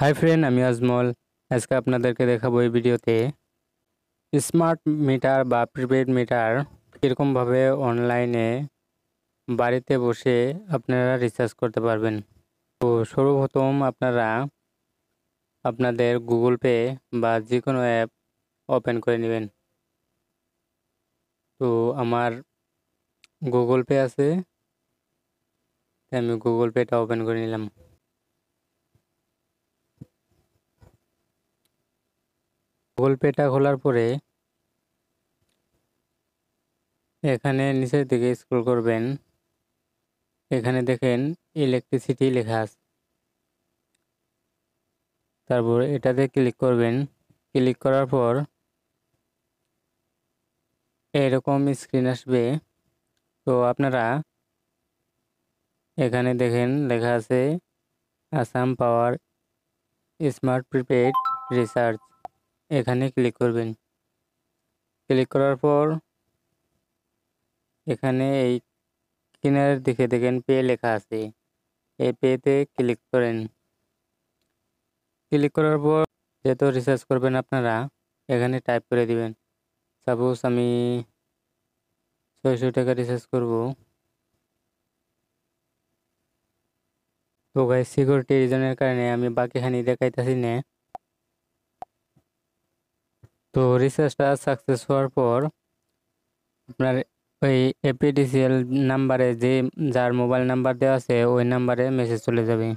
Hi friend, আমি আজমল। আজকে আপনাদেরকে দেখাবো এই ভিডিওতে স্মার্ট মিটার বা প্রিপেড মিটার কীরকমভাবে অনলাইনে বাড়িতে বসে আপনারা রিচার্জ করতে পারবেন। তো সর্বপ্রথম আপনারা আপনাদের গুগল পে বা যে কোনো অ্যাপ ওপেন করে নেবেন। তো আমার গুগল পে আছে, তাই আমি গুগল পেটা ওপেন করে নিলাম। গুগল পেটা খোলার পরে এখানে নিচের দিকে স্ক্রল করবেন। এখানে দেখেন ইলেকট্রিসিটি লেখা আছে, তারপর এটাতে ক্লিক করবেন। ক্লিক করার পর এরকম স্ক্রিন আসবে। তো আপনারা এখানে দেখেন লেখা আছে আসাম পাওয়ার স্মার্ট প্রিপেড রিচার্জ। এখানে ক্লিক করবেন। ক্লিক করার পর এখানে এই কিনারের দিকে দেখেন পে লেখা আছে, এই পেতে ক্লিক করেন। ক্লিক করার পর যেহেতু রিচার্জ করবেন আপনারা এখানে টাইপ করে দিবেন। সাপোজ আমি 600 টাকা রিচার্জ করব। তো গাইস, সিকিউরিটি রিজনের কারণে আমি বাকিখানি দেখাইতেছি না। তো রিচার্জটা সাকসেস হওয়ার পর আপনার ওই এপিডিসিএল নাম্বারে যার মোবাইল নাম্বার দেওয়া আছে ওই নাম্বারে মেসেজ চলে যাবে।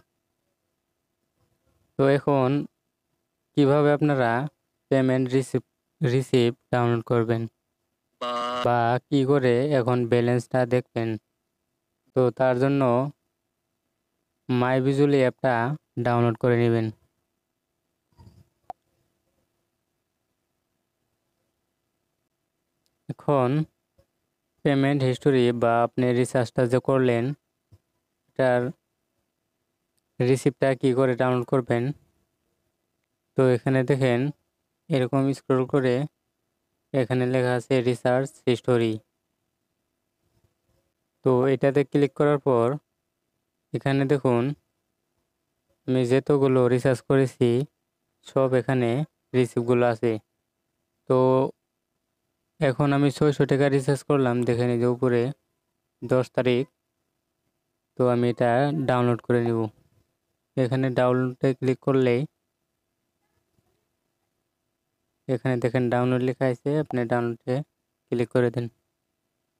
তো এখন কিভাবে আপনারা পেমেন্ট রিসিপ্ট ডাউনলোড করবেন বা কি করে এখন ব্যালেন্সটা দেখবেন, তো তার জন্য মাই বিজুলি অ্যাপটা ডাউনলোড করে নেবেন। এখন পেমেন্ট হিস্টোরি বা আপনি রিচার্জটা যে করলেন এটার রিসিপ্টটা কি করে ডাউনলোড করবেন, তো এখানে দেখেন এরকম স্ক্রল করে এখানে লেখা আছে রিচার্জ হিস্টোরি। তো এটাতে ক্লিক করার পর এখানে দেখুন আমি যতগুলো রিচার্জ করেছি সব এখানে রিসিপ্টগুলো আছে। তো এখন আমি 600 টাকা রিচার্জ করলাম, দেখেন এই যে উপরে 10 তারিখ। তো আমি এটা ডাউনলোড করে নেব। এখানে ডাউনলোডে ক্লিক করলেই এখানে দেখেন ডাউনলোড লেখা আছে, আপনি ডাউনলোডে ক্লিক করে দেন।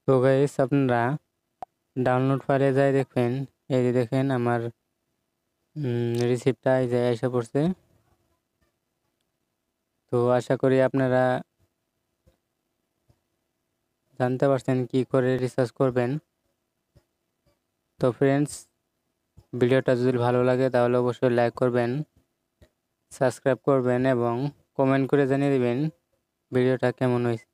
তো গাইস, আপনারা ডাউনলোড ফাইলে যাই দেখবেন এই যে দেখেন আমার রিসিপ্টটা এই যে এসে পড়ছে। তো আশা করি আপনারা জানতে পারছেন কি করে রিচার্জ করবেন। তো ফ্রেন্ডস, ভিডিওটা যদি ভালো লাগে তাহলে অবশ্যই লাইক করবেন, সাবস্ক্রাইব করবেন এবং কমেন্ট করে জানিয়ে দিবেন ভিডিওটা কেমন হয়েছে।